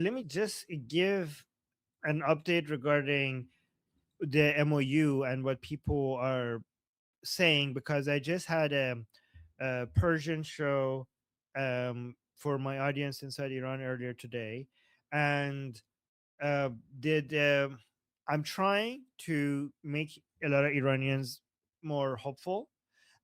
Let me just give an update regarding the MOU and what people are saying, because I just had a Persian show for my audience inside Iran earlier today, and did I'm trying to make a lot of Iranians more hopeful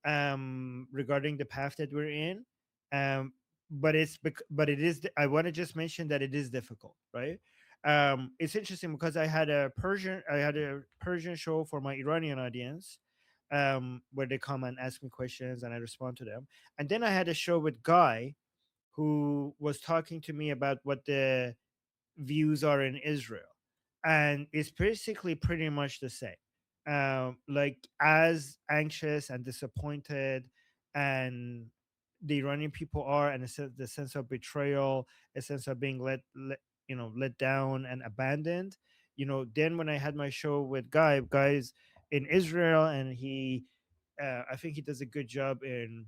regarding the path that we're in. Um, but it is. I want to just mention that it is difficult, right? It's interesting because I had a Persian show for my Iranian audience, where they come and ask me questions and I respond to them. And then I had a show with Guy, who was talking to me about what the views are in Israel, and it's basically pretty much the same. Like as anxious and disappointed, and the Iranian people are, and the sense of betrayal, a sense of being let down and abandoned. Then when I had my show with Guy's in Israel, and I think he does a good job in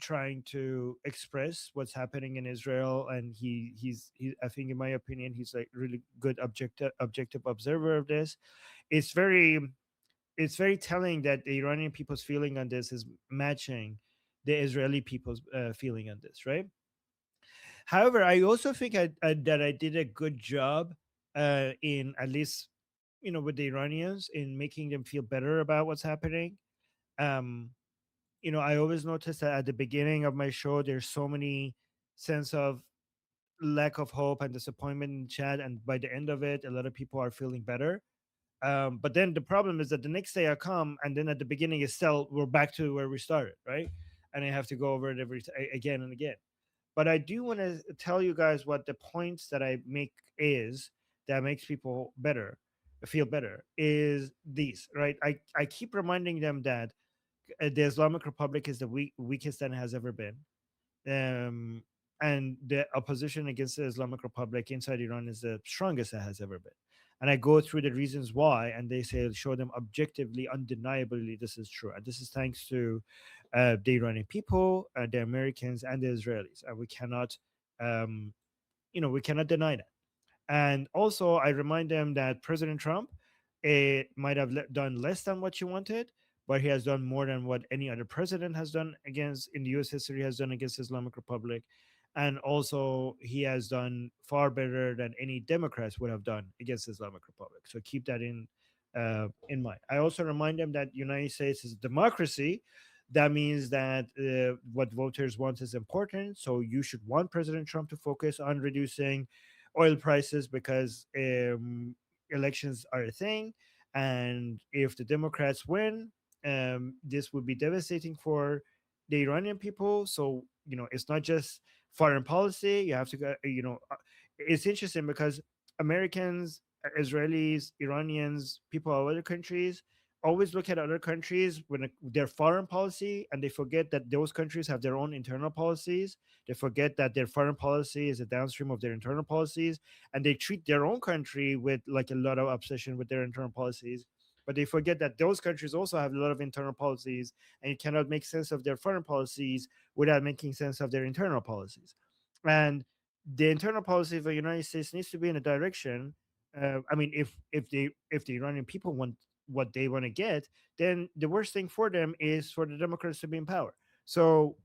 trying to express what's happening in Israel, and I think, in my opinion, he's like really good objective observer of this. It's very it's very telling that the Iranian people's feeling on this is matching the Israeli people's feeling on this, right? However, I also think that I did a good job in, at least, with the Iranians, in making them feel better about what's happening. Um, I always notice that at the beginning of my show, there's so many sense of lack of hope and disappointment in chat, and by the end of it, a lot of people are feeling better. But then the problem is that the next day I come, and then at the beginning, is still we're back to where we started, right? And I have to go over it again and again. But I do want to tell you guys what the points that I make is that makes people feel better, is these, right? I keep reminding them that the Islamic Republic is the weakest that it has ever been. Um, and the opposition against the Islamic Republic inside Iran is the strongest it has ever been. And I go through the reasons why, and they show them objectively, undeniably, this is true. And this is thanks to the Iranian people, the Americans, and the Israelis. And um, we cannot deny that. And also, I remind them that President Trump, might have done less than what you wanted, but he has done more than what any other president has done against in the U.S. history has done against Islamic Republic, and also he has done far better than any Democrats would have done against Islamic Republic. So keep that in mind. I also remind them that United States is a democracy. That means that what voters want is important. So you should want President Trump to focus on reducing oil prices, because elections are a thing, and if the Democrats win, this would be devastating for the Iranian people. So it's not just foreign policy. You have to go. It's interesting because Americans, Israelis, Iranians, people of other countries always look at other countries when their foreign policy, and they forget that those countries have their own internal policies. They forget that their foreign policy is a downstream of their internal policies, and they treat their own country with like a lot of obsession with their internal policies. But they forget that those countries also have a lot of internal policies, and you cannot make sense of their foreign policies without making sense of their internal policies. And the internal policy of the United States needs to be in a direction. I mean, if the Iranian people want what they want to get, then the worst thing for them is for the Democrats to be in power. So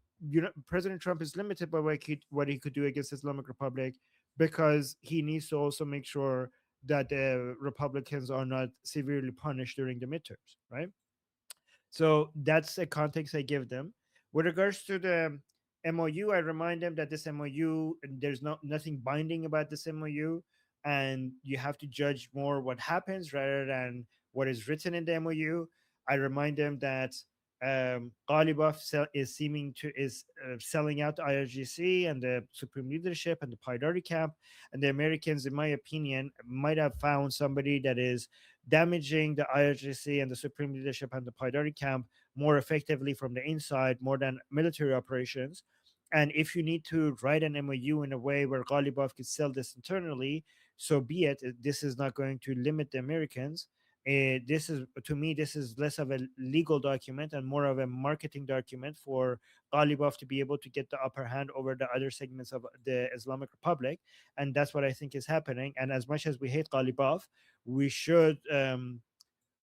President Trump is limited by what he could do against Islamic Republic, because he needs to also make sure that the Republicans are not severely punished during the midterms, right? So that's a context I give them. With regards to the MOU, I remind them that this MOU, there's nothing binding about this MOU, and you have to judge more what happens rather than what is written in the MOU. I remind them that Ghalibaf is selling out the IRGC and the supreme leadership and the priority camp, and the Americans, in my opinion, might have found somebody that is damaging the IRGC and the supreme leadership and the priority camp more effectively from the inside, more than military operations. And if you need to write an MOU in a way where Ghalibaf could sell this internally, so be it. This is not going to limit the Americans This is, to me, this is less of a legal document and more of a marketing document for Ghalibaf to be able to get the upper hand over the other segments of the Islamic Republic, and that's what I think is happening. And as much as we hate Ghalibaf, we should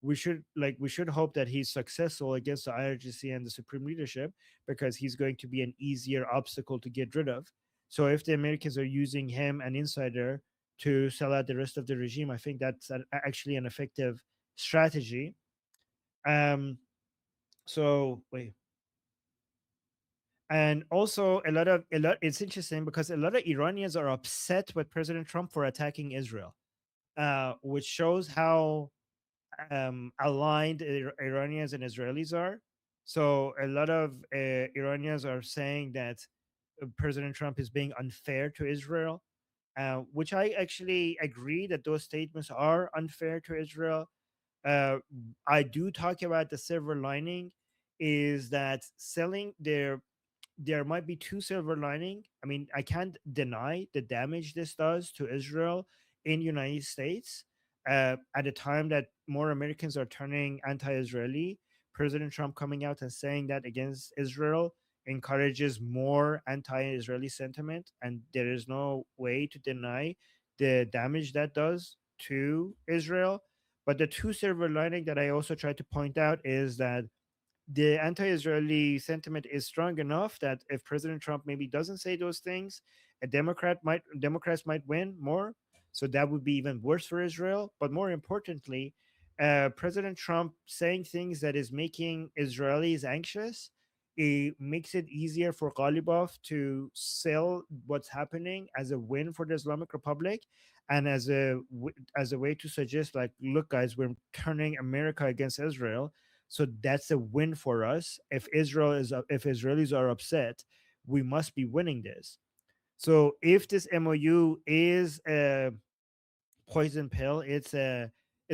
we should hope that he's successful against the IRGC and the supreme leadership, because he's going to be an easier obstacle to get rid of. So if the Americans are using him, an insider, to sell out the rest of the regime, I think that's actually an effective strategy. Um, so wait, and also a lot. It's interesting because a lot of Iranians are upset with President Trump for attacking Israel, which shows how aligned Iranians and Israelis are. So a lot of Iranians are saying that President Trump is being unfair to Israel, which I actually agree that those statements are unfair to Israel. uh, I do talk about the silver lining is that selling there might be two silver lining. I mean, I can't deny the damage this does to Israel in United States. At a time that more Americans are turning anti-Israeli, President Trump coming out and saying that against Israel encourages more anti-Israeli sentiment, and there is no way to deny the damage that does to Israel. But the two silver lining that I also try to point out is that the anti-Israeli sentiment is strong enough that if President Trump maybe doesn't say those things, Democrats might win more. So that would be even worse for Israel. But more importantly, President Trump saying things that is making Israelis anxious, it makes it easier for Ghalibaf to sell what's happening as a win for the Islamic Republic, and as a way to suggest, like, look, guys, we're turning America against Israel, so that's a win for us. If Israelis are upset, we must be winning this. So if this MOU is a poison pill, it's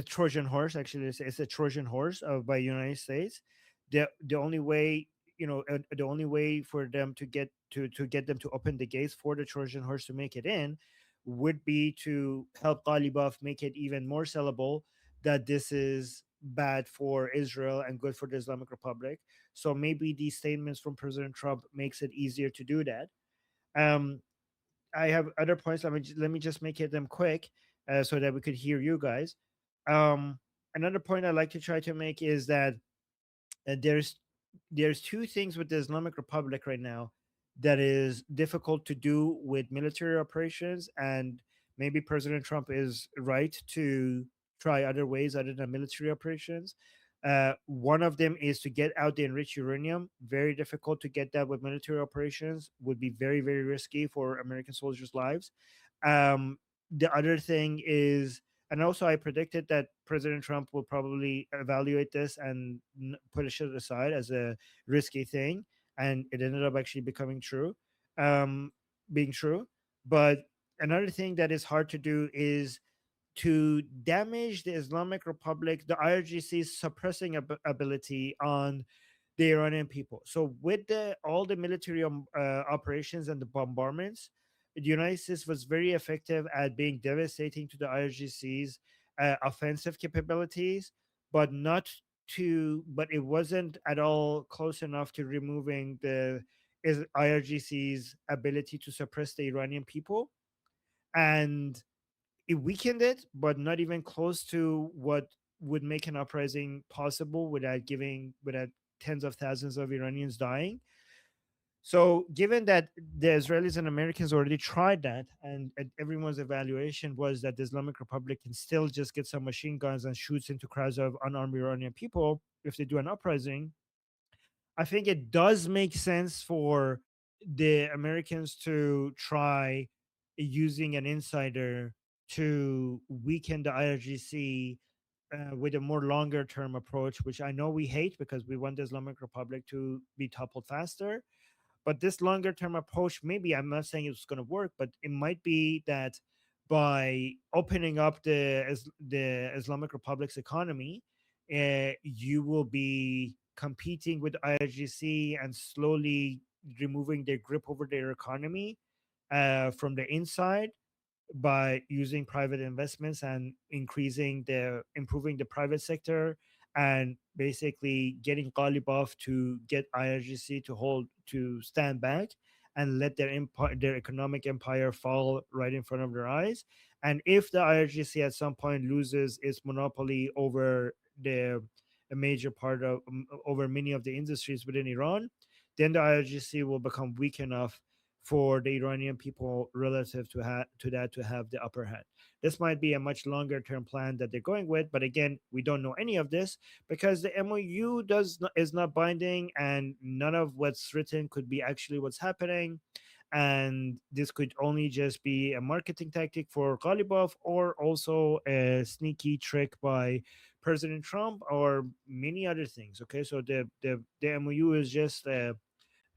Trojan horse. Actually, it's a Trojan horse by United States. The only way, the only way for them to get them to open the gates for the Trojan horse to make it in would be to help Ghalibaf make it even more sellable that this is bad for Israel and good for the Islamic Republic. So maybe these statements from President Trump makes it easier to do that. Um, I have other points. Let me just make it them quick, so that we could hear you guys. Um, Another point I like to try to make is that there's two things with the Islamic Republic right now that is difficult to do with military operations, and maybe President Trump is right to try other ways other than military operations. One of them is to get out the enriched uranium. Very difficult to get that with military operations. Would be very, very risky for American soldiers' lives. Um, the other thing is, and also I predicted that President Trump will probably evaluate this and put it shit aside as a risky thing, and it ended up actually becoming true, um, being true. But another thing that is hard to do is to damage the Islamic Republic, the IRGC's suppressing ability on the Iranian people. So with all the military operations and the bombardments, the United States was very effective at being devastating to the IRGC's offensive capabilities, but not but it wasn't at all close enough to removing the IRGC's ability to suppress the Iranian people. And it weakened it, but not even close to what would make an uprising possible without tens of thousands of Iranians dying. So, given that the Israelis and Americans already tried that, and everyone's evaluation was that the Islamic Republic can still just get some machine guns and shoots into crowds of unarmed Iranian people if they do an uprising, I think it does make sense for the Americans to try using an insider to weaken the IRGC with a more longer term approach, which I know we hate because we want the Islamic Republic to be toppled faster. But this longer term approach, maybe I'm not saying it's going to work, but it might be that by opening up the Islamic Republic's economy, you will be competing with IRGC and slowly removing their grip over their economy from the inside. by using private investments and improving the private sector, and basically getting Ghalibaf to get IRGC to stand back and let their economic empire fall right in front of their eyes. And if the IRGC at some point loses its monopoly over the a major part of over many of the industries within Iran, then the IRGC will become weak enough for the Iranian people relative to that to have the upper hand. This might be a much longer term plan that they're going with, but again, we don't know any of this because the MOU is not binding, and none of what's written could be actually what's happening. And this could only just be a marketing tactic for Ghalibaf, or also a sneaky trick by President Trump, or many other things. Okay, so the MOU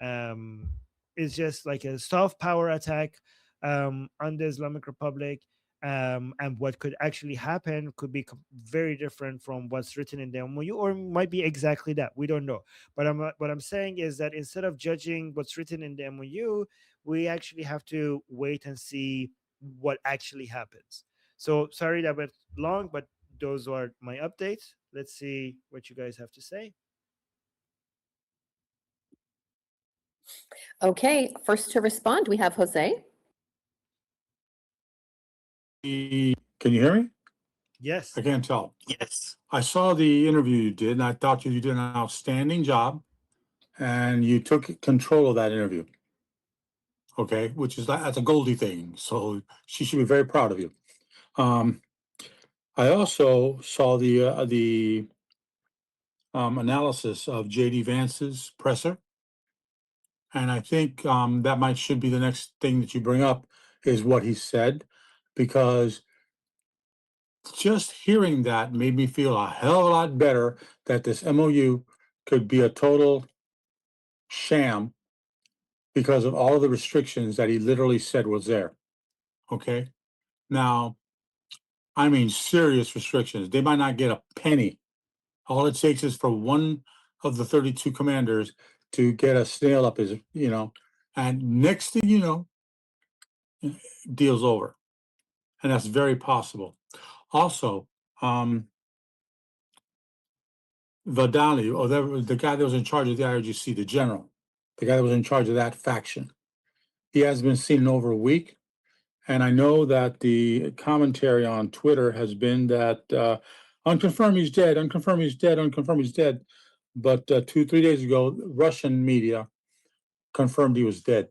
um, is just like a soft power attack on the Islamic Republic. And what could actually happen could be very different from what's written in the MOU, or might be exactly that. We don't know. But what I'm saying is that instead of judging what's written in the MOU, we actually have to wait and see what actually happens. So sorry that went long, but those are my updates. Let's see what you guys have to say. Okay, first to respond, we have Jose. Can you hear me? Yes. I can't tell. Yes. I saw the interview you did, and I thought you did an outstanding job, and you took control of that interview. Okay, that's a Goldie thing. So she should be very proud of you. I also saw the analysis of JD Vance's presser, and I think that should be the next thing that you bring up is what he said, because just hearing that made me feel a hell of a lot better that this MOU could be a total sham because of all of the restrictions that he literally said was there. Okay. Now, I mean, serious restrictions. They might not get a penny. All it takes is for one of the 32 commanders to get a snail up his, and next thing you know, deal's over. And that's very possible. Also, Vadali, or the guy that was in charge of the IRGC, the general, the guy that was in charge of that faction, he hasn't been seen in over a week. And I know that the commentary on Twitter has been that unconfirmed he's dead, unconfirmed he's dead, unconfirmed he's dead. But 2-3 days ago, Russian media confirmed he was dead.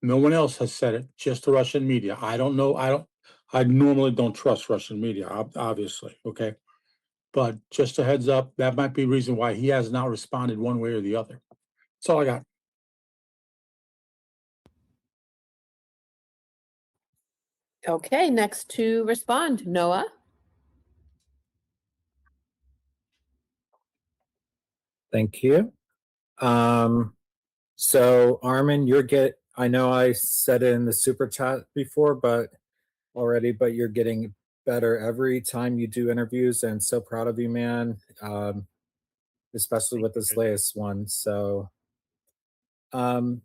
No one else has said it, just the Russian media. I don't know. I normally don't trust Russian media, obviously. Okay. But just a heads up, that might be a reason why he has not responded one way or the other. That's all I got. Okay, next to respond, Noah. Thank you. So Armin, I know I said it in the super chat before, but you're getting better every time you do interviews, and so proud of you, man. Especially with this latest one. So on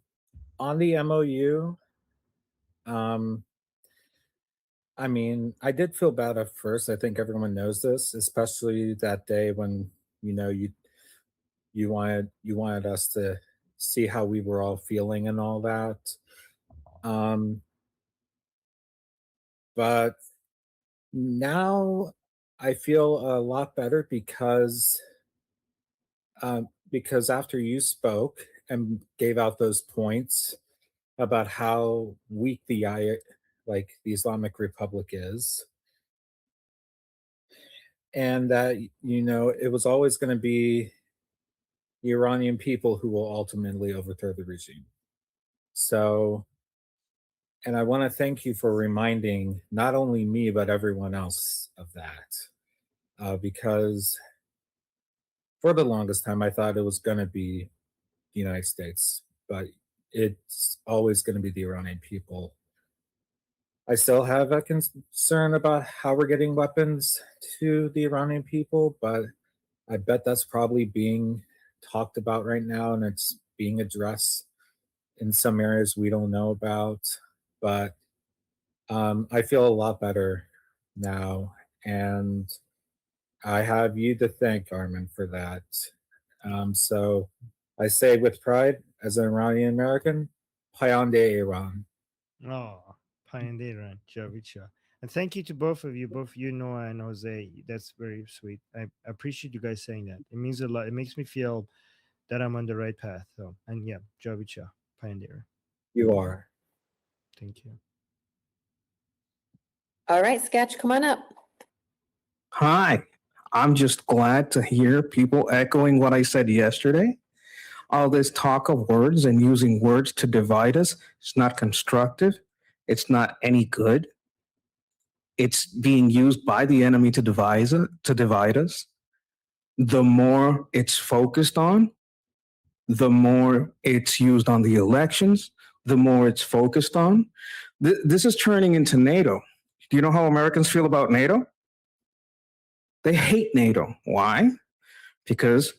the MOU, I mean, I did feel bad at first. I think everyone knows this, especially that day when you wanted us to see how we were all feeling and all that. But now I feel a lot better because after you spoke and gave out those points about how weak the Islamic Republic is, and that it was always going to be the Iranian people who will ultimately overthrow the regime. So, and I want to thank you for reminding not only me but everyone else of that, because for the longest time I thought it was going to be the United States, but it's always going to be the Iranian people. I still have a concern about how we're getting weapons to the Iranian people, but I bet that's probably being talked about right now, and it's being addressed in some areas we don't know about. But I feel a lot better now, and I have you to thank, Armin, for that. So I say with pride, as an Iranian American, Payande Iran. Oh, Pioneer, Javicha. And thank you to both of you, Noah and Jose. That's very sweet. I appreciate you guys saying that. It means a lot. It makes me feel that I'm on the right path. So, and yeah, Javicha, Pioneer. You are. Thank you. All right, Sketch, come on up. Hi, I'm just glad to hear people echoing what I said yesterday. All this talk of words and using words to divide us is not constructive. It's not any good. It's being used by the enemy to divide us. The more it's focused on, the more it's used on the elections, the more it's focused on. This is turning into NATO. Do you know how Americans feel about NATO? They hate NATO. Why? Because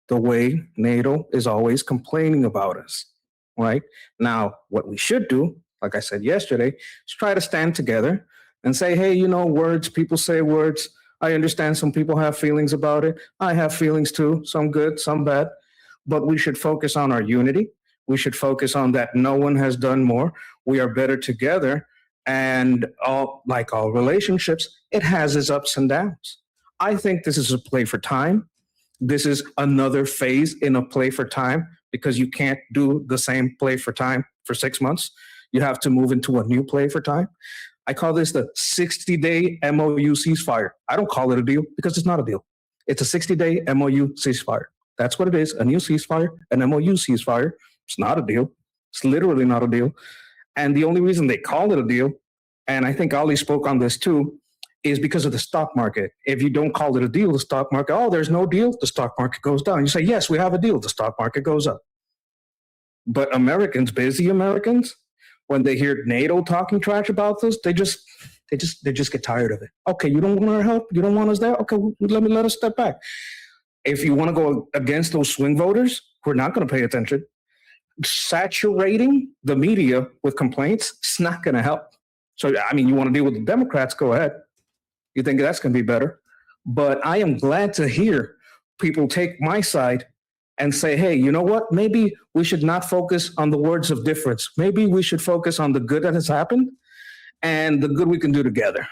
the way NATO is always complaining about us, right? Now, what we should do, like I said yesterday, is try to stand together and say, hey, you know, words, people say words. I understand some people have feelings about it. I have feelings too, some good, some bad. But we should focus on our unity. We should focus on that no one has done more. We are better together. And like all relationships, it has its ups and downs. I think this is a play for time. This is another phase in a play for time because you can't do the same play for time for 6 months. You have to move into a new play for time. I call this the 60-day MoU ceasefire. I don't call it a deal because it's not a deal. It's a 60-day MoU ceasefire. That's what it is, a new ceasefire, an MoU ceasefire. It's not a deal. It's literally not a deal. And the only reason they call it a deal, and I think Ali spoke on this too, is because of the stock market. If you don't call it a deal, the stock market, oh, there's no deal, the stock market goes down. You say, yes, we have a deal, the stock market goes up. But Americans, busy Americans, when they hear NATO talking trash about this, they just get tired of it. Okay, you don't want our help? You don't want us there? Okay, let us step back. If you want to go against those swing voters who are not going to pay attention, saturating the media with complaints, it's not going to help. So, I mean, you want to deal with the Democrats, go ahead. You think that's going to be better. But I am glad to hear people take my side and say, hey, you know what? Maybe we should not focus on the words of difference. Maybe we should focus on the good that has happened and the good we can do together.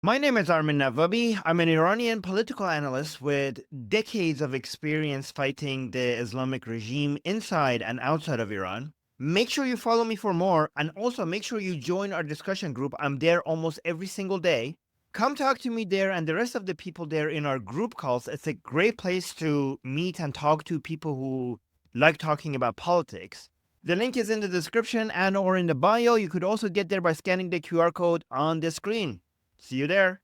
My name is Armin Navabi. I'm an Iranian political analyst with decades of experience fighting the Islamic regime inside and outside of Iran. Make sure you follow me for more, and also make sure you join our discussion group. I'm there almost every single day. Come talk to me there and the rest of the people there in our group calls. It's a great place to meet and talk to people who like talking about politics. The link is in the description and or in the bio. You could also get there by scanning the QR code on the screen. See you there.